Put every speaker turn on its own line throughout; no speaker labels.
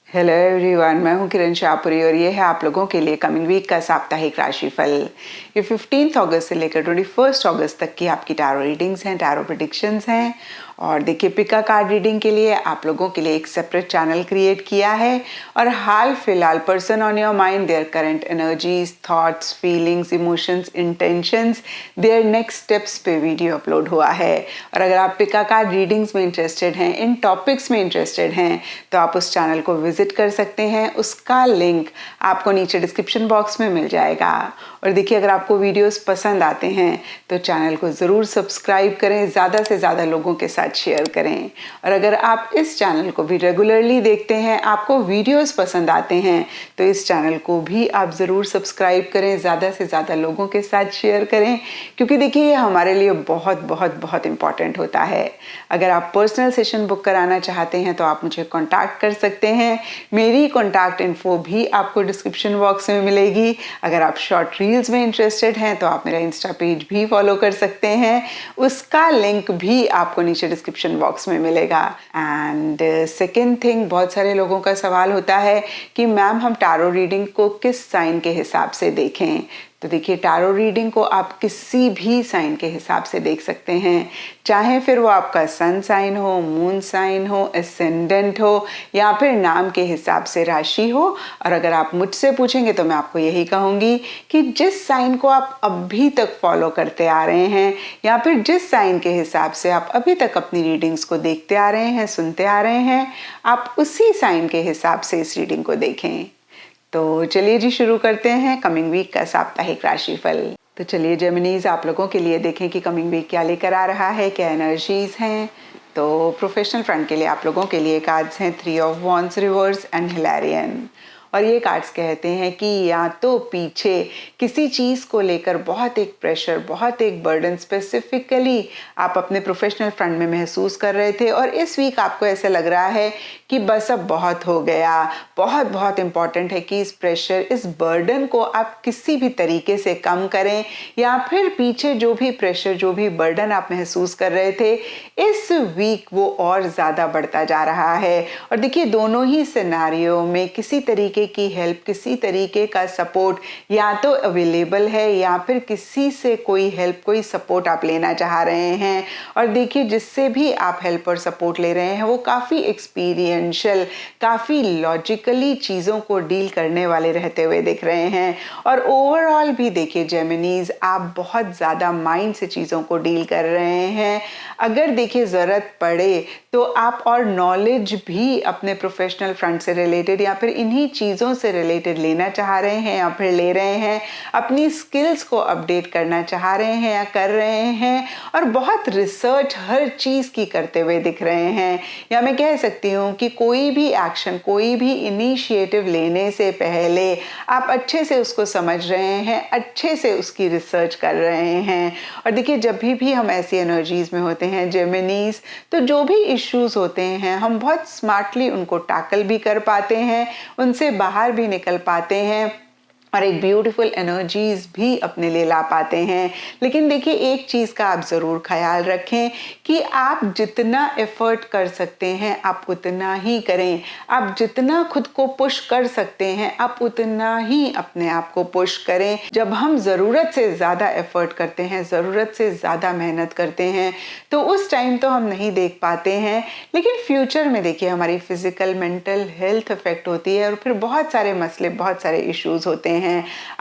Hello everyone, मैं हूं किरण शाहपुरी और ये है आप लोगों के लिए कमिंग वीक का साप्ताहिक राशिफल। ये 15 अगस्त से लेकर 21 अगस्त तक की आपकी टैरो रीडिंग्स हैं, टैरो प्रेडिक्शंस हैं। और देखिए, पिका कार्ड रीडिंग के लिए आप लोगों के लिए एक सेपरेट चैनल क्रिएट किया है और हाल फिलहाल person on your mind, their current energies, thoughts, feelings, emotions, intentions, their next steps पे वीडियो अपलोड हुआ है। और अगर आप पिका कार्ड रीडिंग्स में इंटरेस्टेड हैं, इन टॉपिक्स में इंटरेस्टेड हैं, तो आप उस चैनल को विजिट कर सकते हैं। उसका लिंक आपको नीचे डिस्क्रिप्शन बॉक्स में मिल जाएगा। और देखिए, अगर आपको वीडियोस पसंद आते हैं तो चैनल को ज़रूर सब्सक्राइब करें, ज़्यादा से ज़्यादा लोगों के साथ शेयर करें। और अगर आप इस चैनल को भी रेगुलरली देखते हैं, आपको वीडियोस पसंद आते हैं, तो इस चैनल को भी आप ज़रूर सब्सक्राइब करें, ज़्यादा से ज़्यादा लोगों के साथ शेयर करें, क्योंकि देखिए ये हमारे लिए बहुत बहुत बहुत इंपॉर्टेंट होता है। अगर आप पर्सनल सेशन बुक कराना चाहते हैं तो आप मुझे कॉन्टैक्ट कर सकते हैं। मेरी कॉन्टैक्ट इन्फो भी आपको डिस्क्रिप्शन बॉक्स में मिलेगी। अगर आप शॉर्ट रील्स में इंटरेस्टेड हैं तो आप मेरा इंस्टा पेज भी फॉलो कर सकते हैं, उसका लिंक भी आपको नीचे डिस्क्रिप्शन बॉक्स में मिलेगा। एंड सेकेंड थिंग, बहुत सारे लोगों का सवाल होता है कि मैम हम टैरो रीडिंग को किस साइन के हिसाब से देखें। तो देखिए, टैरो रीडिंग को आप किसी भी साइन के हिसाब से देख सकते हैं, चाहे फिर वो आपका सन साइन हो, मून साइन हो, एसेंडेंट हो, या फिर नाम के हिसाब से राशि हो। और अगर आप मुझसे पूछेंगे तो मैं आपको यही कहूँगी कि जिस साइन को आप अभी तक फॉलो करते आ रहे हैं, या फिर जिस साइन के हिसाब से आप अभी तक अपनी रीडिंग्स को देखते आ रहे हैं, सुनते आ रहे हैं, आप उसी साइन के हिसाब से इस रीडिंग को देखें। तो चलिए जी, शुरू करते हैं कमिंग वीक का साप्ताहिक राशिफल। तो चलिए जेमिनीज, आप लोगों के लिए देखें कि कमिंग वीक क्या लेकर आ रहा है, क्या एनर्जीज हैं। तो प्रोफेशनल फ्रंट के लिए आप लोगों के लिए कार्ड्स हैं 3 ऑफ वॉन्ड्स रिवर्स एंड हिलैरियन। और ये कार्ड्स कहते हैं कि या तो पीछे किसी चीज़ को लेकर बहुत एक प्रेशर, बहुत एक बर्डन स्पेसिफिकली आप अपने प्रोफेशनल फ्रंट में महसूस कर रहे थे, और इस वीक आपको ऐसा लग रहा है कि बस अब बहुत हो गया। बहुत बहुत इंपॉर्टेंट है कि इस प्रेशर, इस बर्डन को आप किसी भी तरीके से कम करें, या फिर पीछे जो भी प्रेशर, जो भी बर्डन आप महसूस कर रहे थे, इस वीक वो और ज़्यादा बढ़ता जा रहा है। और देखिए, दोनों ही सिनेरियो में किसी तरीके की हेल्प, किसी तरीके का सपोर्ट या तो अवेलेबल है, या फिर किसी से कोई हेल्प, कोई सपोर्ट आप लेना चाह रहे हैं। और देखिए, जिससे भी आप हेल्प और सपोर्ट ले रहे हैं वो काफ़ी एक्सपीरियंशियल, काफ़ी लॉजिकली चीज़ों को डील करने वाले रहते हुए दिख रहे हैं। और ओवरऑल भी देखिए जेमिनीज, आप बहुत ज़्यादा माइंड से चीज़ों को डील कर रहे हैं। अगर देखिए ज़रूरत पड़े तो आप और नॉलेज भी अपने प्रोफेशनल फ्रंट से रिलेटेड या फिर इन्हीं चीज़ों से रिलेटेड लेना चाह रहे हैं, या फिर ले रहे हैं। अपनी स्किल्स को अपडेट करना चाह रहे हैं या कर रहे हैं, और बहुत रिसर्च हर चीज़ की करते हुए दिख रहे हैं। या मैं कह सकती हूँ कि कोई भी एक्शन, कोई भी इनिशिएटिव लेने से पहले आप अच्छे से उसको समझ रहे हैं, अच्छे से उसकी रिसर्च कर रहे हैं। और देखिए, जब भी हम ऐसी एनर्जीज में होते हैं जेमिनीज, तो जो भी इश्यूज होते हैं हम बहुत स्मार्टली उनको टैकल भी कर पाते हैं, उनसे बाहर भी निकल पाते हैं, और एक ब्यूटीफुल एनर्जीज भी अपने लिए ला पाते हैं। लेकिन देखिए, एक चीज़ का आप ज़रूर ख्याल रखें कि आप जितना एफर्ट कर सकते हैं आप उतना ही करें। आप जितना खुद को पुश कर सकते हैं आप उतना ही अपने आप को पुश करें। जब हम ज़रूरत से ज़्यादा एफर्ट करते हैं, ज़रूरत से ज़्यादा मेहनत करते हैं, तो उस टाइम तो हम नहीं देख पाते हैं, लेकिन फ्यूचर में देखिए हमारी फिजिकल, मेंटल हेल्थ अफेक्ट होती है, और फिर बहुत सारे मसले, बहुत सारे इश्यूज़ होते हैं।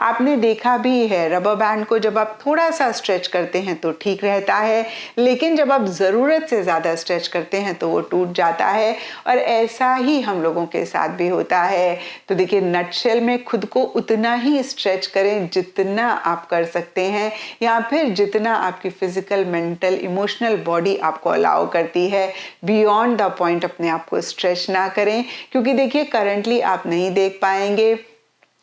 आपने देखा भी है, रबर बैंड को जब आप थोड़ा सा स्ट्रेच करते हैं तो ठीक रहता है, लेकिन जब आप ज़रूरत से ज़्यादा स्ट्रेच करते हैं तो वो टूट जाता है। और ऐसा ही हम लोगों के साथ भी होता है। तो देखिए, नटशेल में खुद को उतना ही स्ट्रेच करें जितना आप कर सकते हैं, या फिर जितना आपकी फिजिकल, मेंटल, इमोशनल बॉडी आपको अलाउ करती है। बियॉन्ड द पॉइंट अपने आप को स्ट्रेच ना करें, क्योंकि देखिए करंटली आप नहीं देख पाएंगे,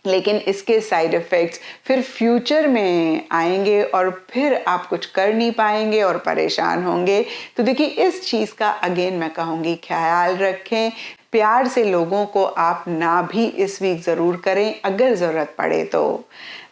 लेकिन इसके साइड इफ़ेक्ट्स फिर फ्यूचर में आएंगे, और फिर आप कुछ कर नहीं पाएंगे और परेशान होंगे। तो देखिए, इस चीज़ का अगेन मैं कहूँगी ख्याल रखें। प्यार से लोगों को आप ना भी इस वीक ज़रूर करें अगर ज़रूरत पड़े तो।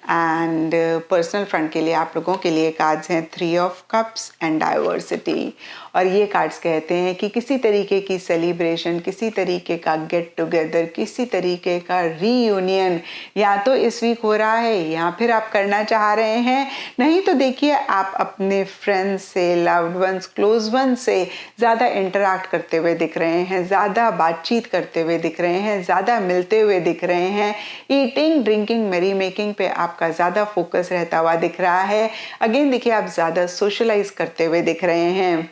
एंड पर्सनल फ्रंट के लिए आप लोगों के लिए कार्ड्स हैं 3 ऑफ कप्स एंड डाइवर्सिटी। और ये कार्ड्स कहते हैं कि किसी तरीके की सेलिब्रेशन, किसी तरीके का गेट टुगेदर, किसी तरीके का रीयूनियन या तो इस वीक हो रहा है या फिर आप करना चाह रहे हैं। नहीं तो देखिए आप अपने फ्रेंड्स से, लव्ड वंस, क्लोज वंस से ज़्यादा इंटरैक्ट करते हुए दिख रहे हैं, ज़्यादा बातचीत करते हुए दिख रहे हैं, ज़्यादा मिलते हुए दिख रहे हैं। ईटिंग, ड्रिंकिंग, मैरी मेकिंग पे आपका ज़्यादा फोकस रहता हुआ दिख रहा है। अगेन देखिए आप ज़्यादा सोशलाइज करते हुए दिख रहे हैं।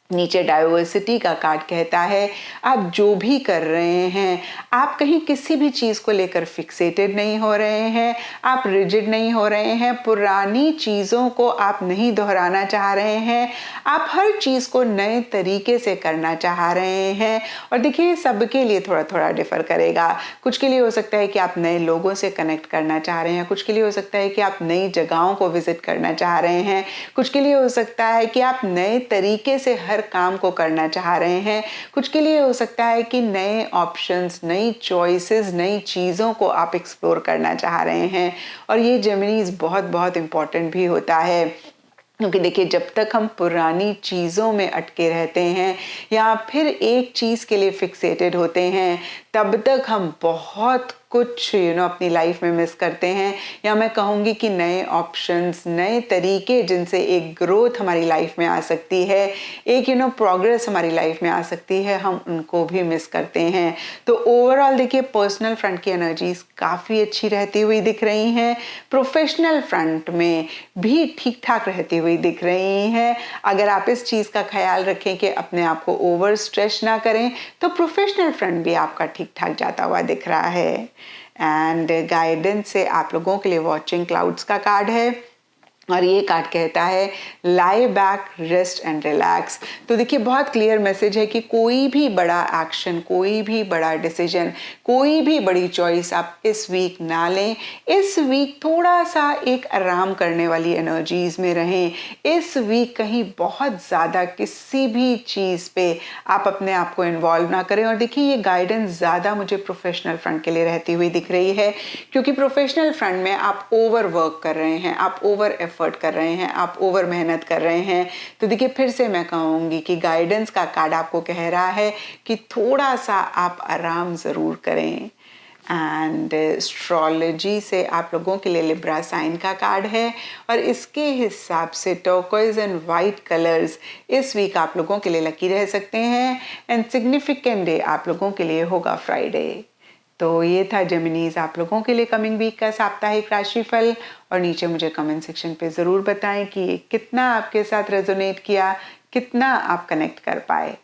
नीचे डाइवर्सिटी का कार्ड कहता है आप जो भी कर रहे हैं, आप कहीं किसी भी चीज़ को लेकर फिक्सेटेड नहीं हो रहे हैं, आप रिजिड नहीं हो रहे हैं, पुरानी चीज़ों को आप नहीं दोहराना चाह रहे हैं, आप हर चीज़ को नए तरीके से करना चाह रहे हैं। और देखिए सबके लिए थोड़ा थोड़ा डिफर करेगा। कुछ के लिए हो सकता है कि आप नए लोगों से कनेक्ट करना चाह रहे हैं, कुछ के लिए हो सकता है कि आप नई जगहों को विजिट करना चाह रहे हैं, कुछ के लिए हो सकता है कि आप नए तरीके से हर काम को करना चाह रहे हैं, कुछ के लिए हो सकता है कि नए ऑप्शंस, नई चॉइसेस, नई चीज़ों को आप एक्सप्लोर करना चाह रहे हैं। और ये जेमिनीज बहुत बहुत इंपॉर्टेंट भी होता है, क्योंकि देखिए जब तक हम पुरानी चीज़ों में अटके रहते हैं या फिर एक चीज़ के लिए फिक्सेटेड होते हैं, तब तक हम बहुत कुछ अपनी लाइफ में मिस करते हैं। या मैं कहूँगी कि नए ऑप्शंस, नए तरीके जिनसे एक ग्रोथ हमारी लाइफ में आ सकती है, एक प्रोग्रेस हमारी लाइफ में आ सकती है, हम उनको भी मिस करते हैं। तो ओवरऑल देखिए पर्सनल फ्रंट की एनर्जीज काफ़ी अच्छी रहती हुई दिख रही हैं, प्रोफेशनल फ्रंट में भी ठीक ठाक रहती हुई दिख रही हैं। अगर आप इस चीज़ का ख्याल रखें कि अपने आप को ओवर स्ट्रेच ना करें, तो प्रोफेशनल फ्रंट भी आपका ठीक ठाक जाता हुआ दिख रहा है। एंड गाइडेंस से आप लोगों के लिए वॉचिंग क्लाउड्स का कार्ड है और ये कार्ड कहता है लाई बैक, रेस्ट एंड रिलैक्स। तो देखिए बहुत क्लियर मैसेज है कि कोई भी बड़ा एक्शन, कोई भी बड़ा डिसीजन, कोई भी बड़ी चॉइस आप इस वीक ना लें। इस वीक थोड़ा सा एक आराम करने वाली एनर्जीज में रहें। इस वीक कहीं बहुत ज़्यादा किसी भी चीज़ पे आप अपने आप को इन्वॉल्व ना करें। और देखिए ये गाइडेंस ज़्यादा मुझे प्रोफेशनल फ्रंट के लिए रहती हुई दिख रही है, क्योंकि प्रोफेशनल फ्रंट में आप ओवर वर्क कर रहे हैं, आप ओवर एफर्ट कर रहे हैं, आप ओवर मेहनत कर रहे हैं। तो देखिए फिर से मैं कहूँगी कि गाइडेंस का कार्ड आपको कह रहा है कि थोड़ा सा आप आराम ज़रूर करें। एंड एस्ट्रोलॉजी से आप लोगों के लिए लिब्रा साइन का कार्ड है और इसके हिसाब से टर्कोइज एंड वाइट कलर्स इस वीक आप लोगों के लिए लकी रह सकते हैं। एंड सिग्निफिकेंट डे आप लोगों के लिए होगा फ्राइडे। तो ये था जेमिनीज आप लोगों के लिए कमिंग वीक का साप्ताहिक राशिफल। और नीचे मुझे कमेंट सेक्शन पे ज़रूर बताएं कि ये कितना आपके साथ रेजोनेट किया, कितना आप कनेक्ट कर पाए।